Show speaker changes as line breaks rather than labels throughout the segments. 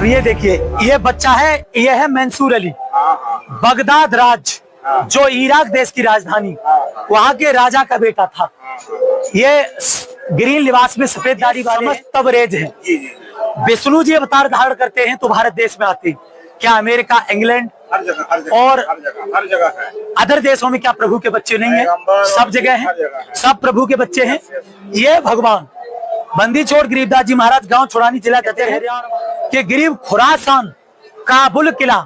अब ये देखिए, ये बच्चा है, ये है मंसूर अली, बगदाद राज, जो इराक देश की राजधानी, वहां के राजा का बेटा था। ये ग्रीन लिबास में सफेद दाढ़ी वाले तबरेज है। विष्णु जी अवतार धारण करते हैं तो भारत देश में आते हैं। क्या अमेरिका, इंग्लैंड और
हर जगह है।
अदर देशों में क्या प्रभु के बच्चे नहीं है? सब जगह हैं, सब प्रभु के बच्चे हैं। ये भगवान बंदी छोड़ गरीबदास जी महाराज गांव छोड़ानी जिला कहते हैं कि गरीब खुरासान, काबुल किला,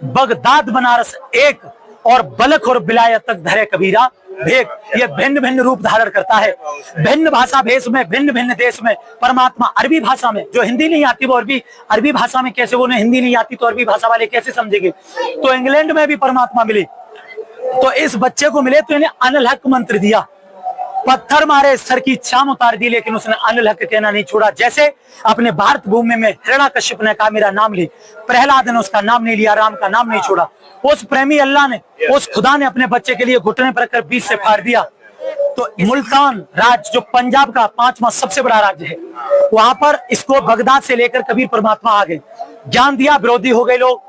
बगदाद बनारस एक, और बलख और बिलायत तक धरे कबीरा भेद। ये भिन्न भिन्न रूप धारण करता है, भिन्न भाषा भेष में, भिन्न भिन्न देश में। परमात्मा अरबी भाषा में, जो हिंदी नहीं आती वो अरबी भाषा में कैसे, वो हिंदी नहीं आती तो अरबी भाषा वाले कैसे समझेंगे? तो इंग्लैंड में भी परमात्मा मिले, तो इस बच्चे को मिले तो इन्हें अनिल हक मंत्र दिया। पत्थर मारे, सर की छाम उतार दी, लेकिन उसने अनिल हक कहना नहीं छोड़ा। जैसे अपने भारत भूमि में हिरण्यकश्यप ने कहा मेरा नाम ले, प्रहलाद ने उसका नाम नहीं लिया, राम का नाम नहीं छोड़ा। उस प्रेमी अल्लाह ने, उस खुदा ने अपने बच्चे के लिए घुटने पर रखकर बीच से फाड़ दिया। तो मुल्तान राज्य, जो पंजाब का 5वां सबसे बड़ा राज्य है, वहां पर इसको बगदाद से लेकर कबीर परमात्मा आ गए, ज्ञान दिया, विरोधी हो गए लोग।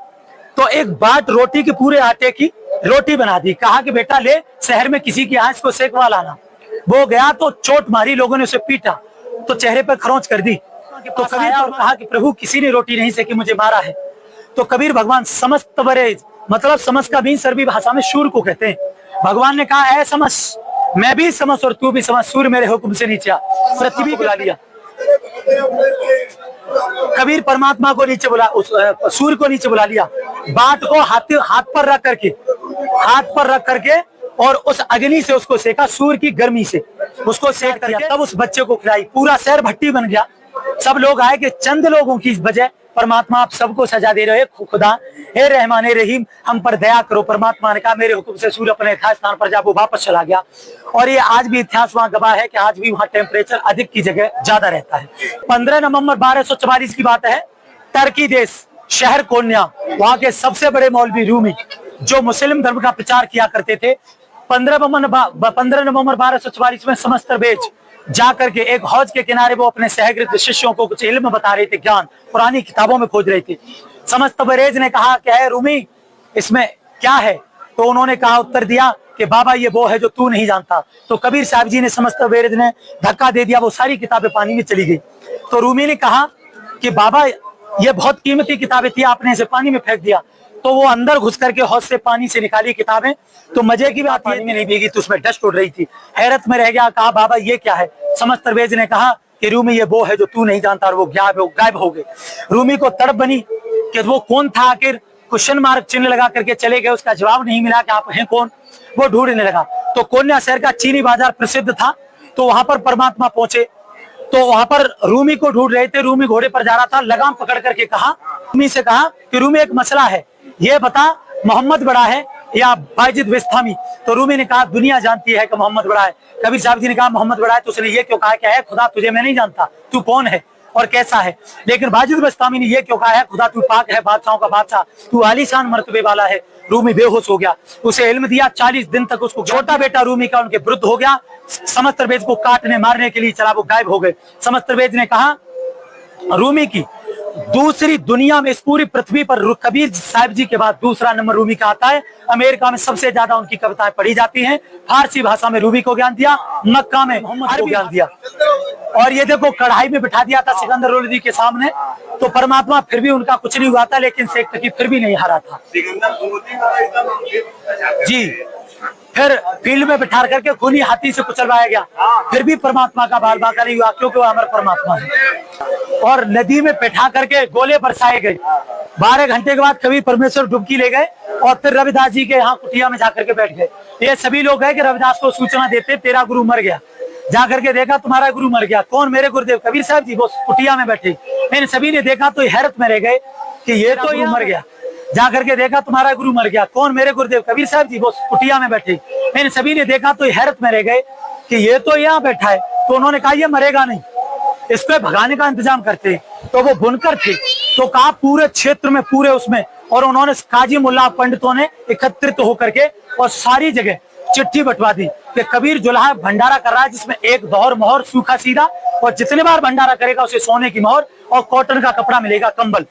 तो एक बाट रोटी की, पूरे आटे की रोटी बना दी, कहा कि बेटा ले शहर में किसी की आंख को सेकवा लाना। वो गया तो चोट मारी, लोगों ने उसे पीटा तो चेहरे पर खरोंच कर दी। तो कबीर और कहा कि प्रभु किसी ने रोटी नहीं सेकी, मुझे मारा है। तो कबीर भगवान समस्त तबरेज, मतलब समझ का भी अरबी भाषा में सूर को कहते हैं। भगवान ने कहा ऐ समझ, मैं भी समझ और तू भी समझ, सूर मेरे हुक्म से नीचे आ। पृथ्वी को बुला लिया, कबीर परमात्मा को नीचे बुला, सूर्य को नीचे बुला लिया, बाट को हाथ पर रख करके और उस अग्नि से उसको सेका, सूर्य की गर्मी से उसको सेक करके तब उस बच्चे को खिलाई। पूरा शहर भट्टी बन गया। सब लोग आए कि चंद लोगों की वजह परमात्मा आप सबको सजा दे रहे हो। खुदा हे रहमान रहीम, हम पर दया करो। परमात्मा ने कहा मेरे हुक्म से सूर्य अपने यथास्थान स्थान पर जा, वो वापस चला गया। और ये आज भी इतिहास वहां गवाह है कि आज भी वहां टेम्परेचर अधिक की जगह ज्यादा रहता है। 15 नवंबर 1244 की बात है, टर्की देश, शहर कोन्या, वहां के सबसे बड़े मौलवी रूमी, जो मुस्लिम धर्म का प्रचार किया करते थे, 15 नवंबर 1244 में समस्त बेच जाकर के एक हौज के किनारे वो अपने सहगृत शिष्यों को कुछ इल्म बता रहे थे, ज्ञान पुरानी किताबों में खोज रहे थे। समस्त बरेज ने कहा क्या है रूमी, इसमें क्या है? तो उन्होंने कहा, उत्तर दिया कि बाबा ये वो है जो तू नहीं जानता। तो कबीर साहब जी ने, समस्त बरेज ने धक्का दे दिया, वो सारी किताबें पानी में चली गई। तो रूमी ने कहा कि बाबा ये बहुत कीमती किताबें थी, आपने इसे पानी में फेंक दिया। तो वो अंदर घुस करके हौज से पानी से निकाली किताबें, तो मजे की बात पानी में नहीं भीगी, तो उसमें डस्ट उड़ रही थी। हैरत में रह गया, कहा बाबा ये क्या है? समस्त तरवेज ने कहा कि रूमी ये वो है जो तू नहीं जानता, और वो गायब हो गए। रूमी को तड़प बनी कि वो कौन था आखिर, क्वेश्चन मार्क चिन्ह लगा करके चले गए, उसका जवाब नहीं मिला कि आप हैं कौन। वो ढूंढने लगा, तो कोन्या शहर का चीनी बाजार प्रसिद्ध था, तो वहां पर परमात्मा पहुंचे। तो वहां पर रूमी को ढूंढ रहे थे, रूमी घोड़े पर जा रहा था, लगाम पकड़ करके कहा, रूमी से कहा कि रूमी एक मसला है, ये बता मोहम्मद बड़ा है या बायजिद विस्तामी? तो रूमी ने कहा दुनिया जानती है कि मोहम्मद बड़ा है। कबीर साहब जी ने कहा मोहम्मद बड़ा है, तो उसने ये क्यों कहा क्या है खुदा तुझे मैं नहीं जानता, तू कौन है और कैसा है? लेकिन बायजिद विस्तामी ने ये क्यों कहा है खुदा तू पाक है, बादशाहों का बादशाह, तू आलीशान मर्तबे वाला है। रूमी बेहोश हो गया, उसे इल्म दिया, 40 दिन तक उसको, छोटा बेटा रूमी का उनके विरुद्ध हो गया, समस्त तरवेज को काटने मारने के लिए चला, वो गायब हो गए। समस्त तरवेज ने कहा रूमी की दूसरी दुनिया में, इस पूरी पृथ्वी पर कबीर साहिब जी के बाद दूसरा नंबर रूमी का आता है। अमेरिका में सबसे ज्यादा उनकी कविताएं पढ़ी जाती हैं। फारसी भाषा में रूमी को ज्ञान दिया, मक्का में मोहम्मद को ज्ञान दिया। और ये देखो कढ़ाई में बिठा दिया था सिकंदर लोदी के सामने, तो परमात्मा फिर भी उनका कुछ नहीं हुआ था, लेकिन शेख तकी फिर भी नहीं हारा था जी। फिर फील्ड में बिठा करके खूनी हाथी से कुचलवाया गया, फिर भी परमात्मा का बाल बाका नहीं हुआ, क्योंकि वो अमर परमात्मा है। और नदी में बैठा करके गोले बरसाए गए। 12 घंटे के बाद कबीर परमेश्वर डुबकी ले गए और फिर रविदास जी के यहाँ कुटिया में जाकर के बैठ गए। ये सभी लोग गए कि रविदास को सूचना देते तेरा गुरु मर गया। जाकर के देखा तुम्हारा गुरु मर गया। कौन? मेरे गुरुदेव कबीर साहब जी, वो कुटिया में बैठे। इन सभी ने देखा तो हैरत में रह गए कि ये तो ये मर गया। जाकर के देखा तुम्हारा गुरु मर गया। कौन? मेरे गुरुदेव कबीर साहब जी, वो कुटिया में बैठे। इन सभी ने देखा तो हैरत में रह गए कि ये तो यहाँ बैठा है। तो उन्होंने कहा ये मरेगा नहीं, इसको भगाने का इंतजाम करते। तो वो बुनकर थे, तो कहा पूरे क्षेत्र में, पूरे उसमें, और उन्होंने काजी मुल्ला पंडितों ने एकत्रित होकर के और सारी जगह चिट्ठी बंटवा दी कि कबीर जुलाहा भंडारा कर रहा है, जिसमें एक दोहर मोहर सूखा सीधा, और जितने बार भंडारा करेगा उसे सोने की मोहर और कॉटन का कपड़ा मिलेगा, कंबल।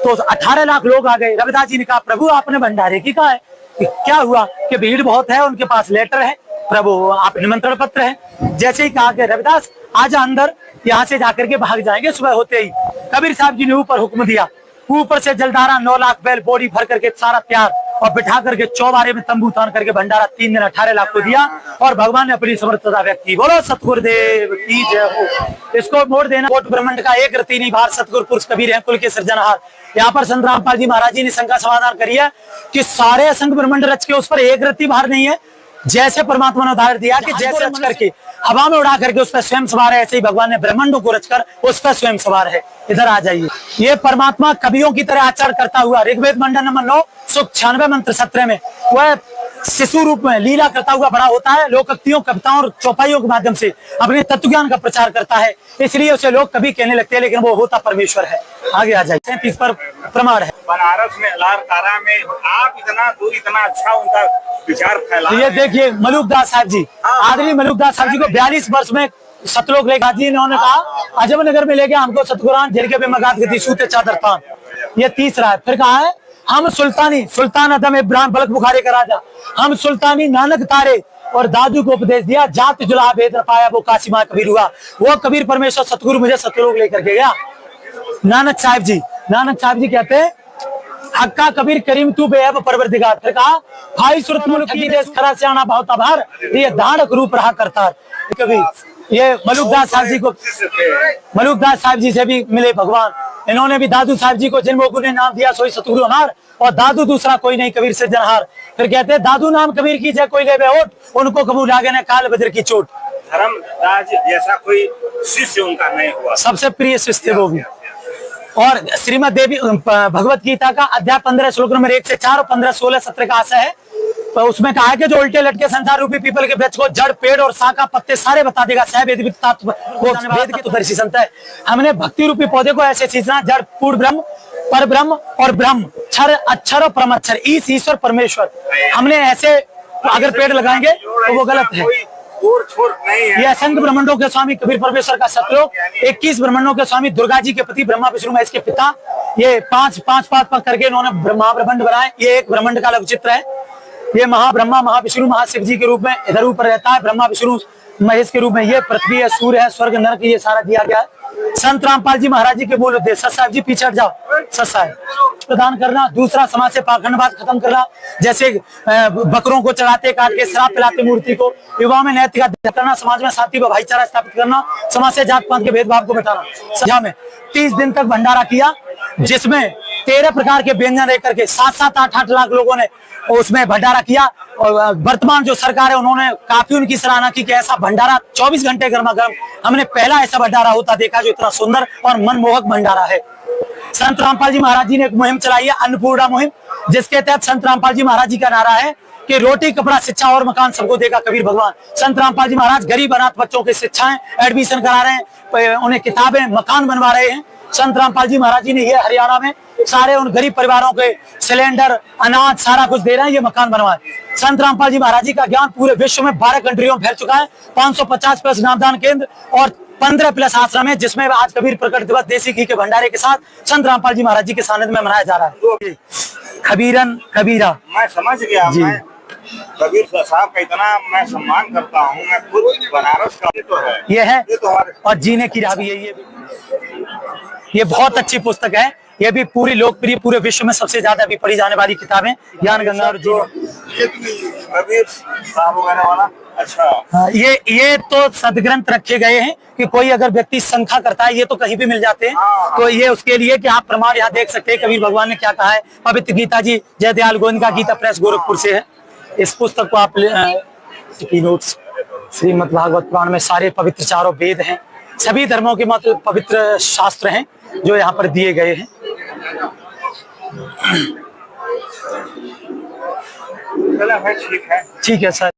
तो 18 लाख लोग आ गए। रविदास जी ने कहा प्रभु आपने भंडारे की कहा है, क्या हुआ कि भीड़ बहुत है, उनके पास लेटर है, प्रभु आप निमंत्रण पत्र है। जैसे ही कहा कि रविदास आजा अंदर, यहाँ से जाकर के भाग जाएंगे। सुबह होते ही कबीर साहब जी ने ऊपर हुक्म दिया, ऊपर से जलधारा 9 लाख बैल बोरी भर करके सारा तैयार और बिठा करके चौबारे में तंबू तान करके भंडारा 3 दिन 18 लाख को दिया और भगवान ने अपनी समर्थता व्यक्त की। बोलो सतगुरुदेव की जय हो। इसको मोड़ देना, कोट ब्रह्मांड का एक रति नहीं भार, सतगुरु पुरुष कबीर है कुल के सृजनहार। यहाँ पर संत रामपाल जी महाराज जी ने शंका समाधान करी है कि सारे असंख्य ब्रह्मांड रच के उस पर एक रति भार नहीं है। जैसे परमात्मा ने उदाहरण दिया कि जैसे रच करके हवा में उड़ा करके उस पर स्वयं सवार है, ऐसे ही भगवान ने ब्रह्मांडों को रचकर उस पर स्वयं सवार है। इधर आ जाइए, ये परमात्मा कवियों की तरह आचरण करता हुआ ऋग्वेद मंडल नंबर 9 सूक्त 96 मंत्र 17 में वह शिशु रूप में लीला करता हुआ बड़ा होता है। लोकोक्तियों, कविताओं और चौपाइयों के माध्यम से अपने तत्व ज्ञान का प्रचार करता है, इसलिए उसे लोग कभी कहने लगते हैं, लेकिन वो होता परमेश्वर है। आगे आ जाए, 37 पर प्रमाण है।
बनारस में लारकारा में आप इतना दूर इतना अच्छा उनका विचार फैला।
ये देखिए मलुकदास साहब जी, आदरणीय मलुकदास साहब जी को 42 वर्ष में सतलोक लेगा जी, इन्होंने कहा अजब नगर में ले गया हमको सतगुरान झिड़के पे मगात गति सूते चादर तान। ये तीसरा है। फिर कहा है हम सुल्तानी सुल्तान अदम इब्राहिम बलक बुखारे का राजा, हम सुल्तानी नानक तारे और दादू को उपदेश दिया, जात जुला भेद न पाया वो काशी मां कबीर हुआ। वो कबीर परमेश्वर सतगुरु मुझे सतलोक लेकर के गया। नानक साहिब जी कहते हैं हक्का कबीर करीम तू बेअब परवरदिगार। फिर कहा भाई सुरत मुल्क की देश खरा से आना बहुत आभार, ये दानक रूप रहा करतार। कभी ये मलुकदास साहब जी से भी मिले भगवान। इन्होंने भी दादू साहब जी को जिन लोगों ने नाम दिया सोई सतगुरु हमार, और दादू दूसरा कोई नहीं कबीर से जनहार। फिर कहते हैं दादू नाम कबीर की जय कोई ले बेहोट, उनको कबूल आगे ने काल बद्र की चोट।
धर्मराज जैसा कोई शिष्य उनका नहीं हुआ,
सबसे प्रिय शिष्य थे वो भी। और श्रीमद देवी भगवत गीता का अध्याय 15 श्लोक नंबर 1 से 4 और 15, 16, 17 का आशय है। तो उसमें कहा है कि जो उल्टे लटके संसार रूपी पीपल के वृक्ष को जड़, पेड़ और शाखा, पत्ते सारे बता देगा। सह वेद वो वेद के तो दर्शी संत है। हमने भक्ति रूपी पौधे को ऐसे सींचना जड़, पूर्ण ब्रह्म, पर ब्रह्म और ब्रह्म, क्षर, अक्षर और परमक्षर, ईश्वर परमेश्वर। हमने ऐसे अगर पेड़ लगाएंगे तो वो गलत है। ये असंख्य ब्रह्मांडों के स्वामी कबीर परमेश्वर का सतलोक, 21 ब्रह्मांडों के स्वामी दुर्गा जी के पति ब्रह्मा विष्णु महेश के पिता। ये पांच करके इन्होंने महाब्रह्मांड बनाए। ये एक ब्रह्मांड का लघु चित्र है। ये महाब्रह्मा, महाविष्णु, महाशिव जी के रूप में इधर ऊपर रहता है, ब्रह्मा विष्णु महेश के रूप में। ये पृथ्वी है, सूर्य है, स्वर्ग नरक, ये सारा दिया गया है। संत रामपाल जी महाराज जी के मूल उद्देश्य, साहब जी पीछे हट जाओ, सत्सा है प्रदान करना। दूसरा समाज से पाखंडवाद खत्म करना, जैसे बकरों को चढ़ाते काट के शराब पिलाते मूर्ति को, युवाओं में नैतिकता करना, समाज में शांति व भाईचारा स्थापित करना, समाज से जात पात के भेदभाव को मिटाना। सभा में 30 दिन तक भंडारा किया, जिसमें 13 प्रकार के व्यंजन रह करके 7-7, 8-8 लाख लोगों ने उसमें भंडारा किया। और वर्तमान जो सरकार है उन्होंने काफी उनकी सराहना की कि ऐसा भंडारा 24 घंटे गर्मा गर्म, हमने पहला ऐसा भंडारा होता देखा जो इतना सुंदर और मनमोहक भंडारा है। संत रामपाल जी महाराज जी ने एक मुहिम चलाई है, अन्नपूर्णा मुहिम, जिसके तहत संत रामपाल जी महाराज जी का नारा है कि रोटी, कपड़ा, शिक्षा और मकान सबको देगा कबीर भगवान। संत रामपाल जी महाराज गरीब अनाथ बच्चों की शिक्षाएं, एडमिशन करा रहे हैं, उन्हें किताबें, मकान बनवा रहे हैं। संत रामपाल जी महाराज जी ने ये हरियाणा में सारे उन गरीब परिवारों के सिलेंडर, अनाज सारा कुछ दे रहे हैं, ये मकान बनवाए। संत रामपाल जी महाराज जी का ज्ञान पूरे विश्व में 12 कंट्रियों में फैल चुका है। 550 प्लस नामदान केंद्र और 15 प्लस आश्रम है, जिसमें आज कबीर प्रकट दिवस देसी घी के भंडारे के साथ संत रामपाल जी महाराज जी के सानिध्य में मनाया जा रहा है। खबीरन कबीरा,
मैं समझ गया। मैं कबीर साहब का इतना मैं सम्मान करता हूँ। मैं खुद बनारस का तो है,
ये है और जीने की राह भी है। ये बहुत अच्छी पुस्तक है। ये भी पूरी लोकप्रिय, पूरे विश्व में सबसे ज्यादा भी पढ़ी जाने वाली किताबें ज्ञान गंगा और
कबीर साहब वगैरह वाला। अच्छा
हाँ, ये तो सदग्रंथ रखे गए हैं कि कोई अगर व्यक्ति शंका करता है, ये तो कहीं भी मिल जाते हैं। तो ये उसके लिए कि आप प्रमाण यहाँ देख सकते हैं कबीर भगवान ने क्या कहा है। पवित्र गीता जी जय दयाल गोविंद गीता प्रेस गोरखपुर से है। इस पुस्तक को आप नोट्स, श्रीमद् भागवत पुराण में सारे पवित्र चारों वेद हैं, सभी धर्मों के मात्र पवित्र शास्त्र हैं जो यहाँ पर दिए गए हैं।
ठीक है
सर।